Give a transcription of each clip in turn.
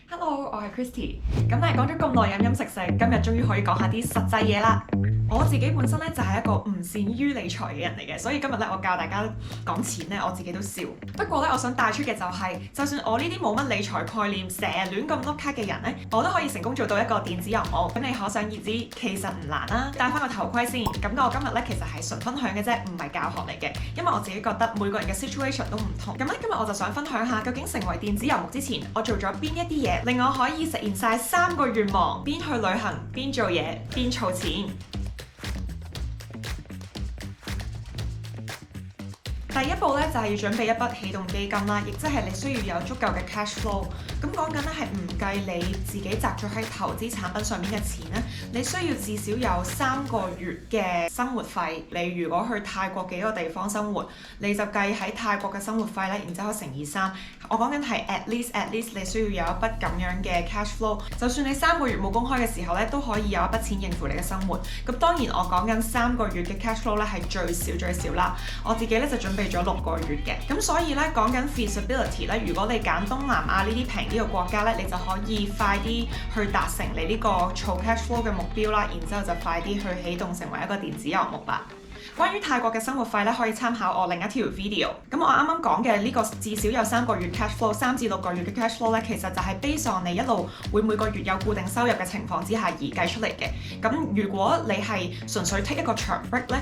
Hello，我係 Christy。咁講咗咁耐飲飲食食，今日終於可以講下啲實際嘢啦。我自己本身咧就係一個唔善於理財嘅人嚟嘅，所以今日咧我教大家講錢咧，我自己都笑。不過咧，我想帶出嘅就係，就算我呢啲冇乜理財概念，成日亂咁碌卡嘅人咧，我都可以成功做到一個電子郵務。咁你可想而知，其實唔難啦。戴翻個頭盔先。咁我今日咧其實係純分享嘅啫，唔係教學嚟嘅。因為我自己覺得每個人嘅 situation 都唔同。咁咧今日我就想分享下，究竟成為電子郵牧之前，我做咗邊一啲嘢，令我可以實現晒3個願望，邊去旅行，邊做嘢，邊儲錢。第一步咧就係要準備一筆啟動基金啦，亦即係你需要有足夠嘅 cash flow。咁講緊咧係唔計你自己擲咗喺投資產品上面嘅錢咧，你需要至少有3個月嘅生活費。你如果去泰國幾個地方生活，你就計喺泰國嘅生活費咧，然之後乘以3。我講緊係 at least 你需要有一筆咁樣嘅 cash flow。就算你3個月冇公開嘅時候咧，都可以有一筆錢應付你嘅生活。咁當然我講緊3個月嘅 cash flow 咧係最少啦。我自己咧就準備咗6個月嘅。咁所以咧講緊 feasibility 咧，如果你揀東南亞呢啲平啲嘅國家咧，你就可以快啲去達成你呢個儲 cash flow 嘅目標啦，然之後就快啲去啟動成為一個電子郵牧啦。關於泰國嘅生活費咧，可以參考我另一條 video。咁我啱啱講嘅呢個至少有3個月 cash flow，3至6個月嘅 cash flow咧，其實就係 based on 你一路會每個月有固定收入嘅情況之下而計出嚟嘅。咁如果你係純粹 take 一個長 break 咧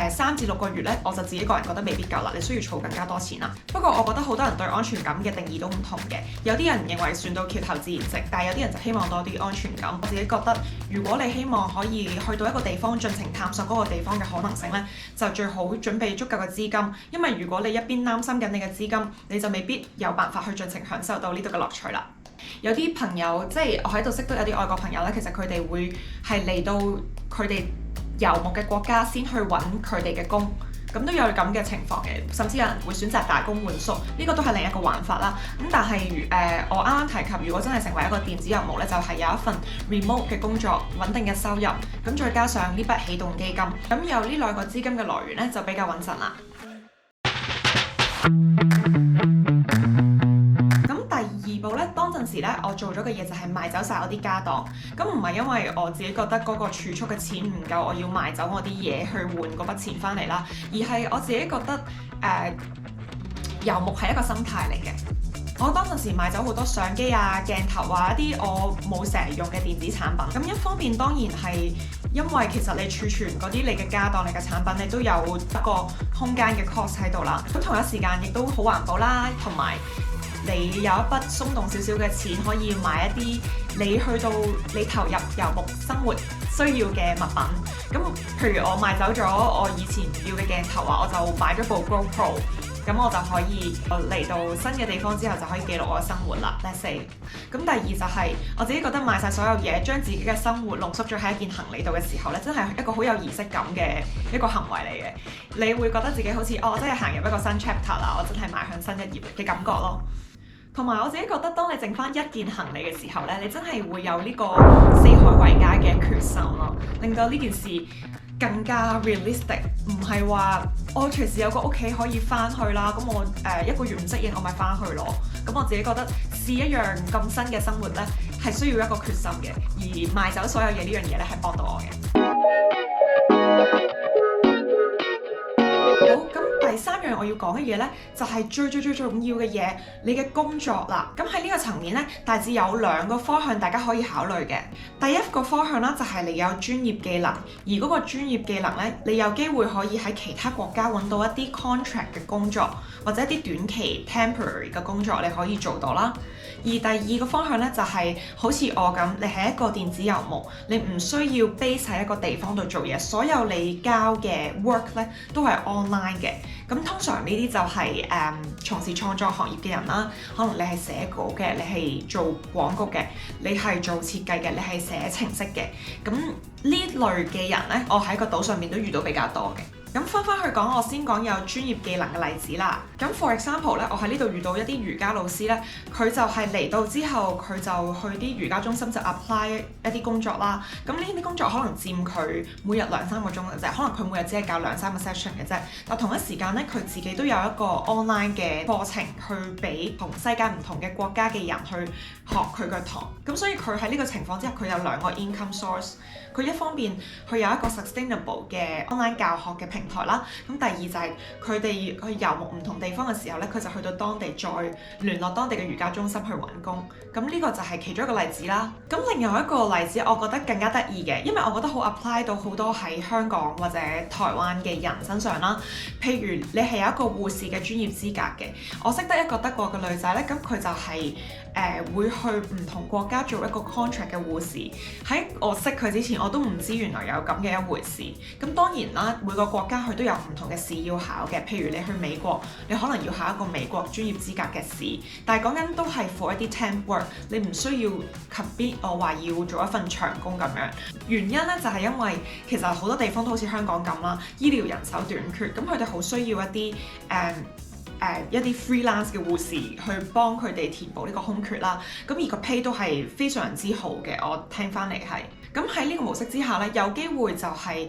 ，3至6個月咧，我就自己個人覺得未必夠啦，你需要儲更加多錢啦。不過我覺得好多人對安全感嘅定義都唔同嘅，有啲人認為船到橋頭自然直，但係有啲人就希望多啲安全感。我自己覺得，如果你希望可以去到一個地方盡情探索嗰個地方嘅可能性咧，就最好準備足夠嘅資金，因為如果你一邊擔心緊你嘅資金，你就未必有辦法去盡情享受到呢度嘅樂趣啦。有啲朋友即係我喺度識到有啲外國朋友咧，其實佢哋會係嚟到佢哋遊牧嘅國家先去揾佢哋嘅工，咁都有咁嘅情況嘅，甚至有人會選擇打工換宿，呢個都係另一個玩法啦。咁但係我啱啱提及，如果真係成為一個電子郵牧咧，就係有一份 remote 嘅工作，穩定嘅收入，咁再加上呢筆啟動基金，咁有呢2個資金嘅來源咧，就比較穩陣啦。當陣時咧，我做咗嘅嘢就係賣走晒我啲家當。咁唔係因為我自己覺得嗰個儲蓄嘅錢唔夠，我要賣走我啲嘢去換嗰筆錢翻嚟啦，而係我自己覺得遊牧係一個心態嚟嘅。我當陣時賣走好多相機啊、鏡頭啊，一啲我冇成日用嘅電子產品。咁一方面當然係因為其實你儲存嗰啲你嘅家當、你嘅產品，你都有一個空間嘅 cost 喺度啦。咁同一時間亦都好環保啦，同埋你有一筆鬆動少少嘅錢，可以買一啲你去到你投入遊牧生活需要嘅物品。咁譬如我賣走咗我以前唔要嘅鏡頭啊，我就買咗部 GoPro， 咁我就可以嚟到新嘅地方之後就可以記錄我嘅生活啦。Let's say。咁第二就係我自己覺得賣晒所有嘢，將自己嘅生活濃縮咗喺一件行李度嘅時候咧，真係一個好有儀式感嘅一個行為嚟嘅。你會覺得自己好似我真係行入一個新 chapter 啦，我真係邁向新一頁嘅感覺咯。同埋我自己覺得，當你剩翻1件行李嘅時候咧，你真係會有呢個四海為家嘅決心咯，令到呢件事更加 realistic。唔係話我隨時有個屋企可以翻去啦，咁我1個月唔適應，我咪翻去咯。咁我自己覺得試一樣咁新嘅生活咧，係需要一個決心嘅，而賣走所有嘢呢樣嘢咧係幫到我嘅。好，咁第3樣我要講嘅嘢呢，就係最重要嘅嘢，你嘅工作啦。咁喺呢個層面呢，大致有2個方向大家可以考慮嘅。第一個方向啦，就係你有專業技能，而嗰個專業技能呢，你有機會可以喺其他國家揾到一啲 contract 嘅工作，或者一啲短期 temporary 嘅工作，你可以做到啦。而第2個方向呢，就係好似我咁，你係一個電子郵牧，你唔需要 base 喺一個地方度做嘢，所有你交嘅 work 呢都係 online 嘅。咁通常呢啲就係從事創作行業嘅人啦，可能你係寫稿嘅，你係做廣告嘅，你係做設計嘅，你係寫程式嘅。咁呢類嘅人呢，我喺個島上面都遇到比較多嘅。咁翻去講，我先講有專業技能嘅例子啦。咁 for example 咧，我喺呢度遇到一啲瑜伽老師咧，佢就係嚟到之後，佢就去啲瑜伽中心就 apply 一啲工作啦。咁呢啲工作可能佔佢每日2-3個鐘嘅啫，可能佢每日只係教2-3個 session 嘅啫。但同一時間咧，佢自己都有一個 online 嘅課程去俾同世界唔同嘅國家嘅人去學佢嘅堂。咁所以佢喺呢個情況之下，佢有2個 income source。佢一方面佢有一個 sustainable 嘅 online 教學嘅平台啦，咁第二就係佢哋去遊牧唔同地方嘅時候咧，佢就去到當地再聯絡當地嘅瑜伽中心去揾工，咁呢個就係其中一個例子啦。咁另外一個例子我覺得更加得意嘅，因為我覺得好 apply 到好多喺香港或者台灣嘅人身上啦。譬如你係有一個護士嘅專業資格嘅，我識得一個德國嘅女仔咧，咁佢就係會去唔同國家做一個 contract 嘅護士。喺我識佢之前，我都唔知原來有咁嘅一回事。咁當然啦，每個國家佢都有唔同嘅試要考嘅。譬如你去美國，你可能要考一個美國專業資格嘅試，但係講緊都係 for 一啲 temp work，你唔需要及必我話要做一份長工咁樣。原因咧就係因為其實好多地方都好似香港咁啦，醫療人手短缺，咁佢哋好需要一啲一啲 freelance 嘅護士去幫佢哋填補呢個空缺啦。咁而個 pay 都係非常之好嘅，我聽翻嚟係。咁喺呢個模式之下咧，有機會就係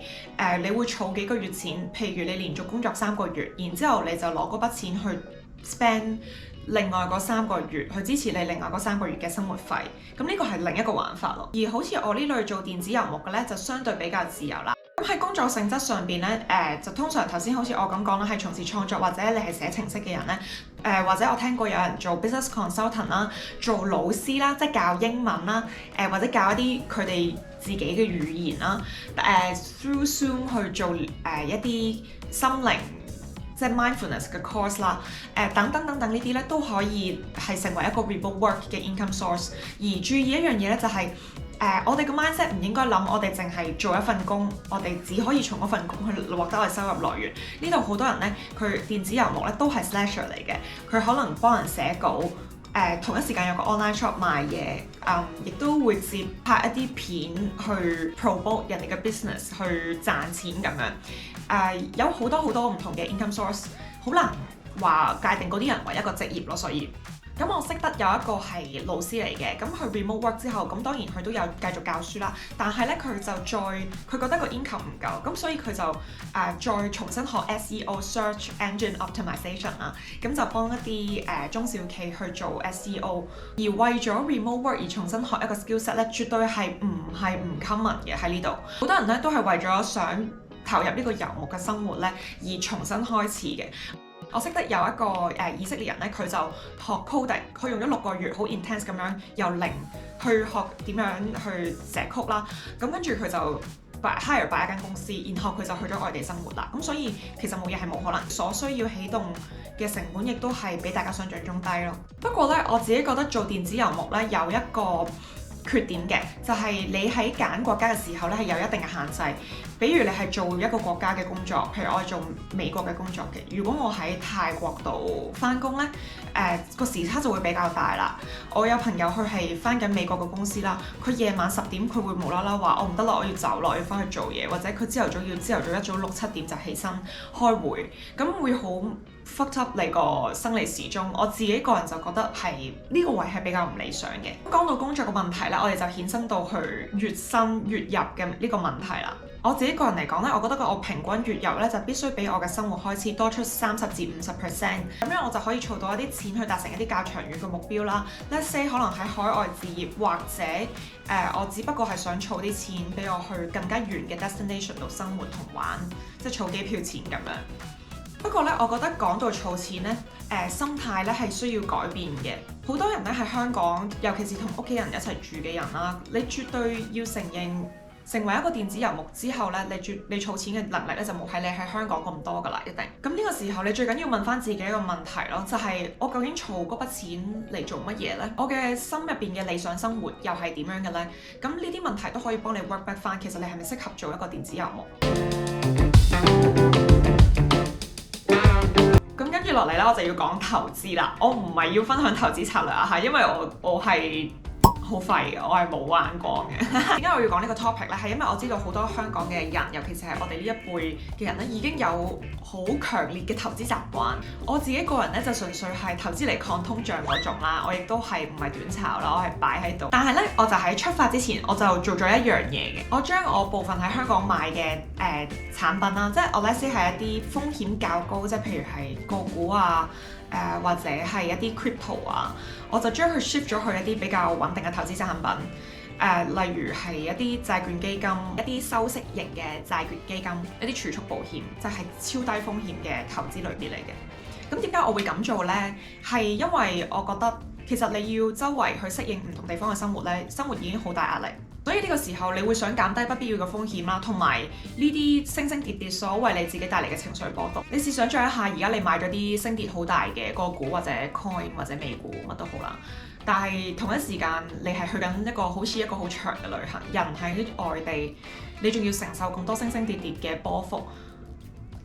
你會儲幾個月錢，譬如你連續工作3個月，然之後你就攞嗰筆錢去 spend 另外嗰3個月去支持你另外嗰3個月嘅生活費。咁呢個係另一個玩法咯。而好似我呢類做電子遊牧嘅咧，就相對比較自由啦。咁喺工作性質上邊咧，就通常頭先好似我咁講啦，係從事創作或者你係寫程式嘅人咧，或者我聽過有人做 business consultant 啦，做老師啦，即係教英文啦，或者教一啲佢哋自己嘅語言啦，through Zoom 去做一啲心靈即係 mindfulness 嘅 course 啦，等等呢啲咧都可以係成為一個 remote work 嘅 income source。而注意一樣嘢咧就係、我哋嘅 mindset 唔應該諗我哋淨係做一份工，我哋只可以從嗰份工去獲得我哋收入來源。呢度好多人咧，佢電子遊牧咧都係 slasher 嚟嘅，佢可能幫人寫稿。同一時間有個 online shop 賣嘢，亦都會接拍一啲片去 promote 人哋嘅 business 去賺錢咁樣。有好多唔同嘅 income source， 好難話界定嗰啲人為一個職業咯，所以。咁我識得有一個係老師嚟嘅，咁佢 remote work 之後，咁當然佢都有繼續教書啦。但係咧佢就佢覺得個 income 唔夠，咁所以佢就再重新學 SEO Search Engine Optimization 啦。咁就幫一啲中小企去做 SEO。而為咗 remote work 而重新學一個 skill set 咧，絕對係唔 common 嘅喺呢度。好多人咧都係為咗想投入呢個遊牧嘅生活咧而重新開始嘅。我識得有一個以色列人咧，佢就學 coding， 佢用咗6個月好 intense 咁樣由零去學點樣去寫曲啦。咁跟住佢就 hire 一間公司，然後佢就去咗外地生活啦。咁所以其實冇嘢係冇可能，所需要起動嘅成本亦都係比大家想象中低咯。不過咧，我自己覺得做電子遊牧咧有一個缺點嘅，就係你喺揀國家嘅時候咧係有一定嘅限制。比如你係做一個國家嘅工作，譬如我係做美國嘅工作嘅，如果我喺泰國度翻工咧，個時差就會比較大啦。我有朋友佢係翻緊美國嘅公司啦，佢夜晚10點佢會無啦啦話我唔得啦，我要走啦，我要翻去做嘢，或者佢朝頭早一早一早6-7點就起身開會，咁會好 fuck up 你個生理時鐘。我自己個人就覺得係呢個位係比較唔理想嘅。講到工作嘅問題咧，我哋就衍生到去月薪月入嘅呢個問題啦。我自己個人嚟講咧，我覺得我平均月入咧就必須比我嘅生活開支多出30%至50%，咁樣我就可以儲到一啲錢去達成一啲較長遠嘅目標啦。Let's say 可能喺海外置業，或者我只不過係想儲啲錢俾我去更加遠嘅 destination 度生活同玩，即係儲機票錢咁樣。不過咧，我覺得講到儲錢咧，心態咧係需要改變嘅。好多人咧喺香港，尤其是同屋企人一齊住嘅人啦，你絕對要承認。成為一個電子遊牧之後咧，你儲錢嘅能力咧就冇喺你喺香港咁多㗎啦，一定。咁呢個時候你最緊要問翻自己一個問題咯，就係我究竟儲嗰筆錢嚟做乜嘢咧？我嘅心入邊嘅理想生活又係點樣嘅咧？咁呢啲問題都可以幫你 work back 翻，其實你係咪適合做一個電子遊牧？咁跟住落嚟咧，我就要講投資啦。我唔係要分享投資策略啊，係因為我係好廢嘅，我係冇眼光嘅。點解我要講呢個 topic 呢？係因為我知道好多香港嘅人，尤其是係我哋呢一輩嘅人咧，已經有好強烈嘅投資習慣。我自己個人咧就純粹係投資嚟抗通脹嗰種啦，我亦都係唔係短炒啦，我係擺喺度。但係咧，我就喺出發之前，我就做咗一樣嘢嘅，我將我部分喺香港買嘅產品啦，即係我 let's say 係一啲風險較高，即係譬如係個股啊。或者係一啲 crypto 啊，我就將佢 shift 咗去一啲比較穩定嘅投資產品，例如係一啲債券基金、一啲收息型嘅債券基金、一啲儲蓄保險，就係超低風險嘅投資類別嚟嘅。咁點解我會咁做呢？係因為我覺得其實你要周圍去適應唔同地方嘅生活呢，生活已經好大壓力。所以呢個時候，你會想減低不必要嘅風險啦，同埋呢啲升升跌跌所為你自己帶嚟嘅情緒波動。你試想像一下，而家你買咗啲升跌好大嘅個股或者 coin 或者美股乜都好啦，但係同一時間你係去緊一個好似一個好長嘅旅行，人喺外地，你仲要承受咁多升升跌跌嘅波幅，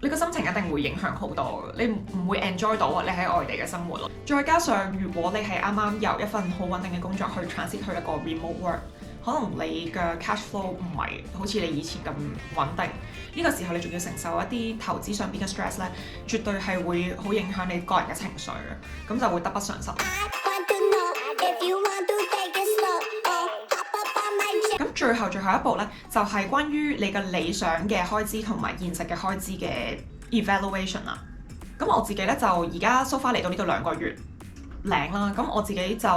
你個心情一定會影響好多嘅，你唔會 enjoy 到你喺外地嘅生活咯。再加上如果你係啱啱由一份好穩定嘅工作去 transit 去一個 remote work。可能你嘅 cash flow 唔係好似你以前咁穩定，呢個時候你仲要承受一啲投資上邊嘅 stress 咧，絕對係會好影響你個人嘅情緒嘅，咁就會得不償失。咁最後一步咧，就係關於你嘅理想嘅開支同埋現實嘅開支嘅 evaluation 啦。咁我自己咧就而家 so far 嚟到呢度2個月領啦，咁我自己就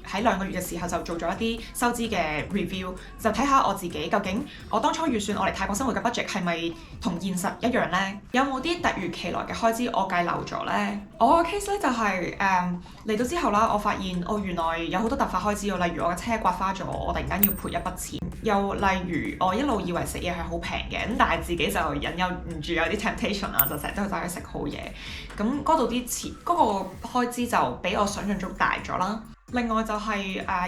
喺2個月嘅時候就做咗一啲收支嘅 review， 就睇下我自己究竟我當初預算我嚟泰國生活嘅 budget 係咪同現實一樣呢？有冇啲突如其來嘅開支我計漏咗呢？我嘅 case 咧就係嚟到之後啦，我發現原來有好多突發開支喎，例如我嘅車刮花咗，我突然間要賠一筆錢；又例如我一路以為食嘢係好平嘅，咁但係自己就忍有唔住有啲 temptation 啊，就成日都走去食好嘢，咁嗰度啲錢嗰個開支就比我想象中大咗啦。另外就係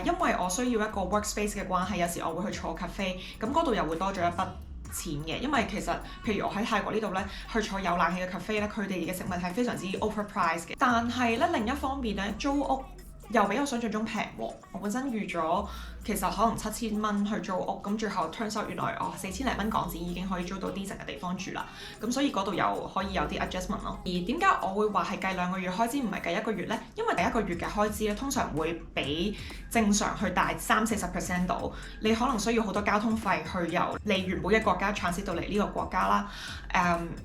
因為我需要一個 workspace 嘅關係，有時我會去坐 cafe，咁嗰度又會多咗一筆錢嘅，因為其實譬如我喺泰國呢度咧，去坐有冷氣嘅 cafe 咧，佢哋嘅食物係非常之 overpriced 嘅。但係咧另一方面咧，租屋又比我想象中平喎。我本身預咗其實可能7000蚊去租屋，咁最後 turns out 原來4000零蚊港紙已經可以租到 decent 嘅地方住啦。咁所以嗰度又可以有啲 adjustment 咯。而點解我會話係計2個月開支唔係計1個月呢？因為第1個月嘅開支咧通常會比正常去大30-40% 度。你可能需要好多交通費去由你原本嘅國家 transit 到嚟呢個國家啦。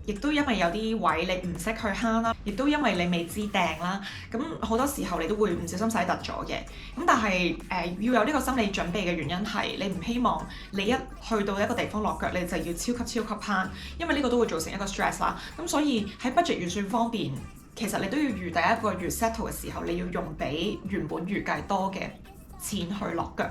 亦都因為有啲位你唔識去慳啦，亦都因為你未知訂啦。咁好多時候你都會唔小心使突咗嘅。咁但係要有呢個心理準備嘅原因係你唔希望你一去到一個地方落腳你就要超級慳，因為呢個都會造成一個 stress 啦。咁所以喺 budget 預算方面，其實你都要預第1個月 settle 嘅時候，你要用比原本預計多嘅錢去落腳。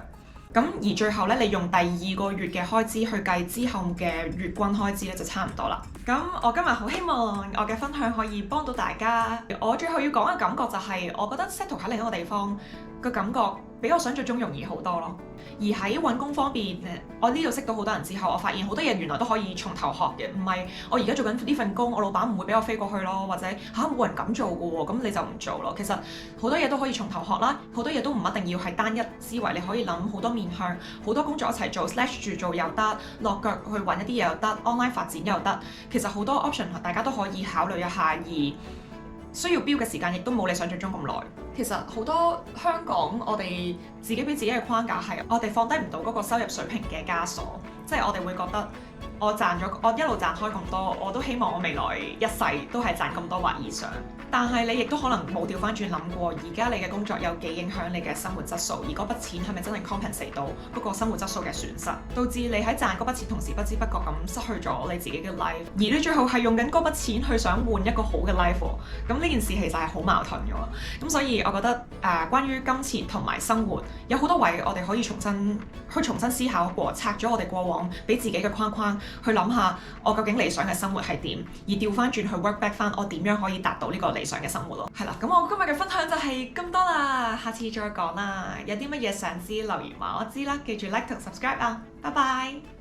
咁而最後咧，你用第2個月嘅開支去計之後嘅月均開支咧，就差唔多啦。咁我今日好希望我嘅分享可以幫到大家。我最後要講嘅感覺就係，我覺得 settle 喺另一個地方個感覺比我想象中容易好多咯。而喺揾工方面，我呢度識到好多人之後，我發現好多嘢原來都可以從頭學嘅，唔係我而家做緊呢份工，我老闆唔會俾我飛過去咯，或者冇人咁做嘅喎，咁你就唔做咯。其實好多嘢都可以從頭學啦，好多嘢都唔一定要係單一思維，你可以諗好多面向，好多工作一齊做/住做又得，落腳去揾一啲嘢又得 ，online 發展又得。其實好多 option 大家都可以考慮一下，而需要標嘅時間亦都冇你想象中咁耐。其實好多香港我哋自己俾自己嘅框架係，我哋放低唔到嗰個收入水平嘅枷鎖，即係我哋會覺得我一路賺開咁多，我都希望我未來一世都係賺咁多或以上。但係你亦都可能冇調翻轉諗過，而家你嘅工作有幾影響你嘅生活質素，而嗰筆錢係咪真係 compensate 到嗰個生活質素嘅損失，導致你喺賺嗰筆錢同時不知不覺咁失去咗你自己嘅 life， 而你最後係用緊嗰筆錢去想換一個好嘅 life，咁呢件事其實係好矛盾嘅。咁所以我覺得關於金錢同埋生活有好多位我哋可以重新思考過，拆咗我哋過往俾自己嘅框框，去諗下我究竟理想嘅生活係點，而調翻轉去 work back 翻我點樣可以達到呢個理想嘅生活咯。係啦，咁我今日嘅分享就係咁多啦，下次再講啦。有啲乜嘢想知留言話我知啦，記住 like 同 subscribe 啊，拜拜。